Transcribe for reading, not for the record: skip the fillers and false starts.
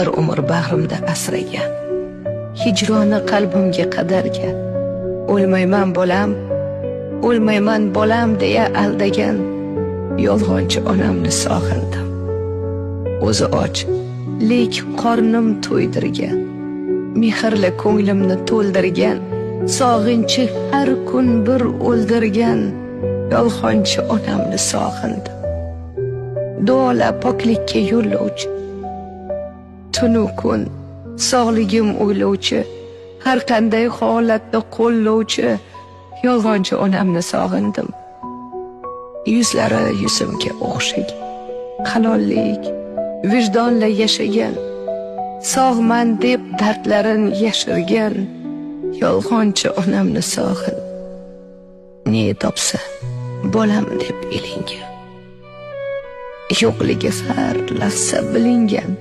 bir umr bag'rimda asragan, hijroni qalbimga qadargan, o'lmayman bolam deya aldagan yolg'onchi onamni sog'indim. O'zi och, lek qornim to'ydirgan, mehrli ko'nglimni to'ldirgan, sog'inchi har kun bir o'ldirgan yolg'onchi onamni sog'indim. Duolar poklikka yo'llovchi, tunu kun sog'ligim o'ylovchi, har qanday holatda qo'llovchi yolg'onchi onamni sog'indim. Yuzlari yuzimga o'xshagan, halollik, vijdonla yashagan, sog'man deb dardlarin yashirgan yolg'onchi onamni sog'in. Ne topsa bolam deb ilingan, yo'qligi har lahza bilingan